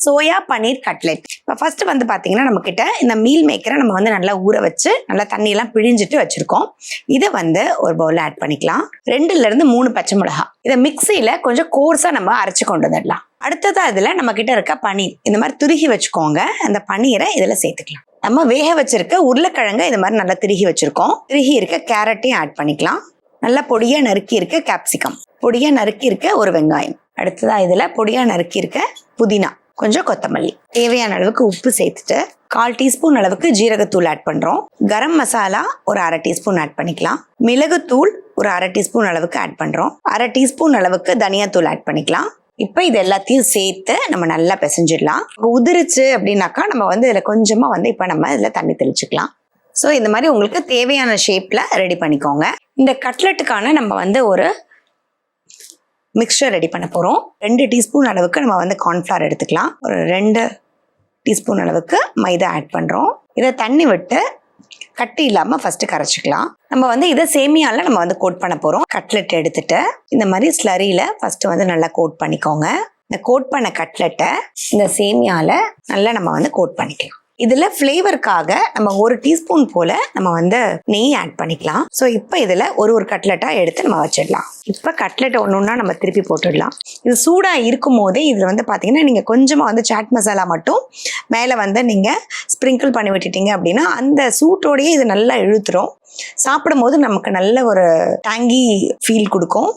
Soya பன்னீர் cutlet. இப்போ first வந்து பார்த்தீங்கன்னா நம்ம கிட்ட இந்த மீல் மேக்கரை நம்ம வந்து நல்லா ஊற வச்சு நல்லா தண்ணியெல்லாம் பிழிஞ்சிட்டு வச்சிருக்கோம். இதை வந்து ஒரு பவுல் ஆட் பண்ணிக்கலாம். 2ல இருந்து 3 பச்சை மிளகா. இதை மிக்சியில கொஞ்சம் கோர்ஸா நம்ம அரைச்சு கொண்டு வந்துடலாம். அடுத்ததா இதுல நம்ம கிட்ட இருக்க பன்னீர் இந்த மாதிரி துருகி வச்சுக்கோங்க. அந்த பன்னீரை இதுல சேர்த்துக்கலாம். நம்ம வேக வச்சிருக்க உருளைக்கிழங்கு இது மாதிரி நல்லா திருகி வச்சிருக்கோம். திருகி இருக்க கேரட்டையும் ஆட் பண்ணிக்கலாம். நல்லா பொடியா நறுக்கி இருக்க கேப்சிகம், பொடியா நறுக்கி இருக்க ஒரு வெங்காயம். அடுத்ததா இதுல பொடியா நறுக்கி இருக்க புதினா, கொஞ்சம் கொத்தமல்லி, தேவையான அளவுக்கு உப்பு சேர்த்துட்டு 1/4 டீஸ்பூன் அளவுக்கு ஜீரகத்தூள் ஆட் பண்றோம். கரம் மசாலா ஒரு 1/2 டீஸ்பூன் ஆட் பண்ணிக்கலாம். மிளகுத்தூள் ஒரு 1/2 டீஸ்பூன் அளவுக்கு ஆட் பண்றோம். 1/2 டீஸ்பூன் அளவுக்கு தனியாத்தூள் ஆட் பண்ணிக்கலாம். இப்போ இது எல்லாத்தையும் சேர்த்து நம்ம நல்லா பிசைஞ்சிடலாம். உதிரிச்சு அப்படின்னாக்கா நம்ம வந்து இதில் கொஞ்சமா வந்து இப்போ நம்ம இதில் தண்ணி தெளிச்சுக்கலாம். ஸோ இந்த மாதிரி உங்களுக்கு தேவையான ஷேப்ல ரெடி பண்ணிக்கோங்க. இந்த கட்லெட்டுக்கான நம்ம வந்து ஒரு மிக்சர் ரெடி பண்ண போகிறோம். 2 டீஸ்பூன் அளவுக்கு நம்ம வந்து கார்ன்ஃப்ளவர் எடுத்துக்கலாம். ஒரு 2 டீஸ்பூன் அளவுக்கு மைதா ஆட் பண்ணுறோம். இதை தண்ணி விட்டு கட்டி இல்லாமல் ஃபஸ்ட்டு கரைச்சிக்கலாம். நம்ம வந்து இதை சேமியாவில் நம்ம வந்து கோட் பண்ண போகிறோம். கட்லெட் எடுத்துட்டு இந்த மாதிரி ஸ்லரியில் ஃபஸ்ட்டு வந்து நல்லா கோட் பண்ணிக்கோங்க. இந்த கோட் பண்ண கட்லெட்டை இந்த சேமியாவில் நல்லா நம்ம வந்து கோட் பண்ணிக்கலாம். இதில் ஃப்ளேவருக்காக நம்ம 1 டீஸ்பூன் போல் நம்ம வந்து நெய் ஆட் பண்ணிக்கலாம். ஸோ இப்போ இதில் ஒரு கட்லெட்டாக எடுத்து நம்ம வச்சிடலாம். இப்போ கட்லெட்டை ஒன்றா நம்ம திருப்பி போட்டுடலாம். இது சூடாக இருக்கும் போதே இதில் வந்து பார்த்தீங்கன்னா நீங்கள் கொஞ்சமாக வந்து சாட் மசாலா மட்டும் மேலே வந்து நீங்கள் ஸ்ப்ரிங்கிள் பண்ணி விட்டுட்டீங்க அப்படின்னா அந்த சூட்டோடையே இது நல்லா இழுத்துரும். சாப்பிடும் போது நமக்கு நல்ல ஒரு டேங்கி ஃபீல் கொடுக்கும்.